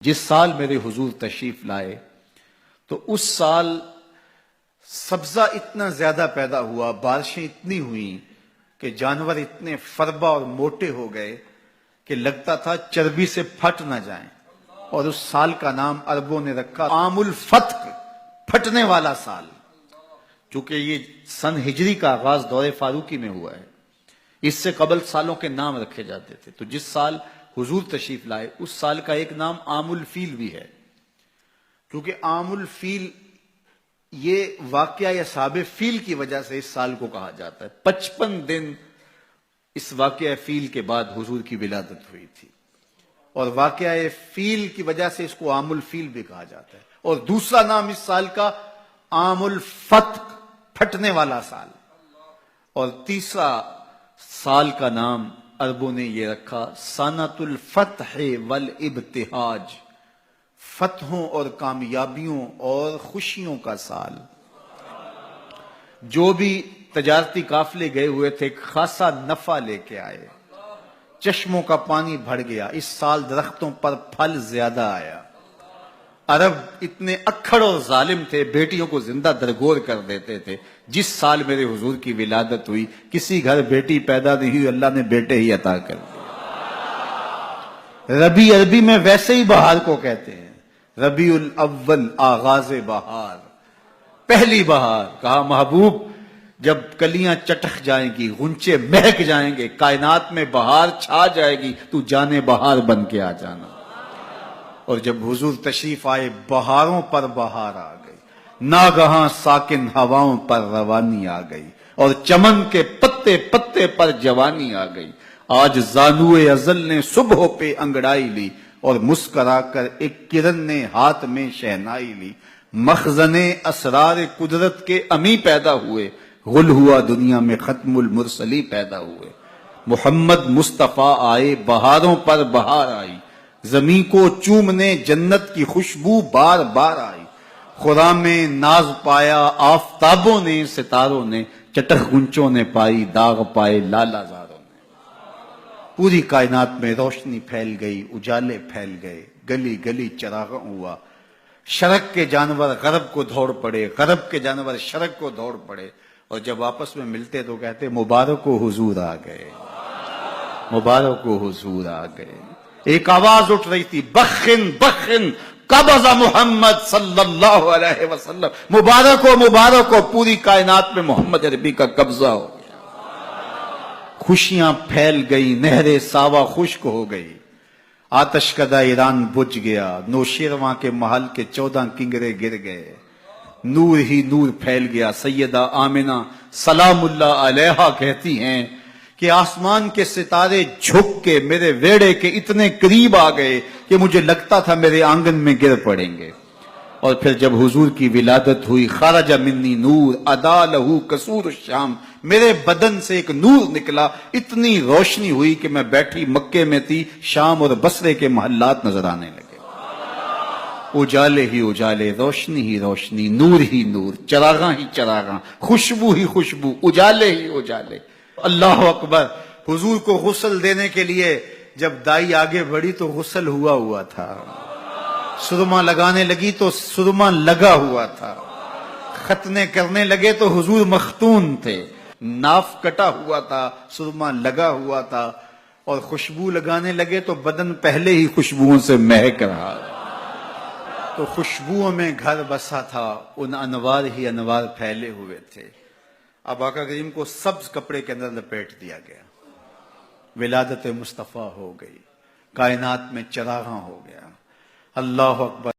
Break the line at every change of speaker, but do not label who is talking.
جس سال میرے حضور تشریف لائے تو اس سال سبزہ اتنا زیادہ پیدا ہوا، بارشیں اتنی ہوئیں کہ جانور اتنے فربا اور موٹے ہو گئے کہ لگتا تھا چربی سے پھٹ نہ جائیں، اور اس سال کا نام عربوں نے رکھا عام الفتق، پھٹنے والا سال، چونکہ یہ سن ہجری کا آغاز دور فاروقی میں ہوا ہے۔ اس سے قبل سالوں کے نام رکھے جاتے تھے، تو جس سال حضور تشریف لائے اس سال کا ایک نام عام الفیل بھی ہے، کیونکہ عام الفیل یہ واقعہ اصحاب فیل کی وجہ سے اس سال کو کہا جاتا ہے۔ 55 دن اس واقعہ فیل کے بعد حضور کی ولادت ہوئی تھی، اور واقعہ فیل کی وجہ سے اس کو عام الفیل بھی کہا جاتا ہے۔ اور دوسرا نام اس سال کا عام الفتق، پھٹنے والا سال، اور تیسرا سال کا نام عربوں نے یہ رکھا سنۃ الفتح والابتہاج، فتحوں اور کامیابیوں اور خوشیوں کا سال۔ جو بھی تجارتی قافلے گئے ہوئے تھے ایک خاصا نفع لے کے آئے، چشموں کا پانی بڑھ گیا، اس سال درختوں پر پھل زیادہ آیا۔ عرب اتنے اکھڑ اور ظالم تھے، بیٹیوں کو زندہ درگور کر دیتے تھے۔ جس سال میرے حضور کی ولادت ہوئی کسی گھر بیٹی پیدا نہیں ہوئی، اللہ نے بیٹے ہی عطا کر دیے۔ ربیع عربی میں ویسے ہی بہار کو کہتے ہیں، ربیع الاول آغاز بہار، پہلی بہار۔ کہا محبوب جب کلیاں چٹخ جائیں گی، غنچے مہک جائیں گے، کائنات میں بہار چھا جائے گی، تو جانے بہار بن کے آ جانا۔ اور جب حضور تشریف آئے بہاروں پر بہار آ گئی، ناگہاں ساکن ہواؤں پر روانی آ گئی، اور چمن کے پتے پتے پر جوانی آ گئی۔ آج زانوئے ازل نے صبح پہ انگڑائی لی، اور مسکرا کر ایک کرن نے ہاتھ میں شہنائی لی۔ مخزن اسرار قدرت کے امی پیدا ہوئے، غل ہوا دنیا میں ختم المرسلی پیدا ہوئے۔ محمد مصطفیٰ آئے بہاروں پر بہار آئی، زمین کو چومنے جنت کی خوشبو بار بار آئی۔ خرام میں ناز پایا آفتابوں نے، ستاروں نے، چٹخ گنچوں نے پائی، داغ پائے لالا زاروں نے۔ پوری کائنات میں روشنی پھیل گئی، اجالے پھیل گئے، گلی گلی چراغاں ہوا۔ شرق کے جانور غرب کو دوڑ پڑے، غرب کے جانور شرق کو دوڑ پڑے، اور جب آپس میں ملتے تو کہتے مبارک ہو حضور آ گئے، مبارک ہو حضور آ گئے۔ ایک آواز اٹھ رہی تھی، بخن بخن قبض محمد صلی اللہ علیہ وسلم، مبارک ہو مبارک ہو، پوری کائنات میں محمد عربی کا قبضہ ہو گیا۔ خوشیاں پھیل گئی، نہر ساوا خشک ہو گئی، آتش کدہ ایران بجھ گیا، نوشیرواں کے محل کے 14 کنگرے گر گئے، نور ہی نور پھیل گیا۔ سیدہ آمنہ سلام اللہ علیہا کہتی ہیں کہ آسمان کے ستارے جھک کے میرے ویڑے کے اتنے قریب آ گئے کہ مجھے لگتا تھا میرے آنگن میں گر پڑیں گے۔ اور پھر جب حضور کی ولادت ہوئی، خرج منی نور ادا لہو قصور الشام، میرے بدن سے ایک نور نکلا، اتنی روشنی ہوئی کہ میں بیٹھی مکے میں تھی، شام اور بصرے کے محلات نظر آنے لگے۔ اجالے ہی اجالے، روشنی ہی روشنی، نور ہی نور، چراغاں ہی چراغاں، خوشبو ہی خوشبو، اجالے ہی اجالے۔ اللہ اکبر۔ حضور کو غسل دینے کے لیے جب دائی آگے بڑھی تو غسل ہوا تھا، سرما لگانے لگی تو سرما لگا ہوا تھا، ختنے کرنے لگے تو حضور مختون تھے، ناف کٹا ہوا تھا، سرما لگا ہوا تھا، اور خوشبو لگانے لگے تو بدن پہلے ہی خوشبوؤں سے مہک رہا، تو خوشبوؤں میں گھر بسا تھا، ان انوار ہی انوار پھیلے ہوئے تھے۔ اب آقا کریم کو سبز کپڑے کے اندر لپیٹ دیا گیا، ولادت مصطفیٰ ہو گئی، کائنات میں چراغاں ہو گیا۔ اللہ اکبر۔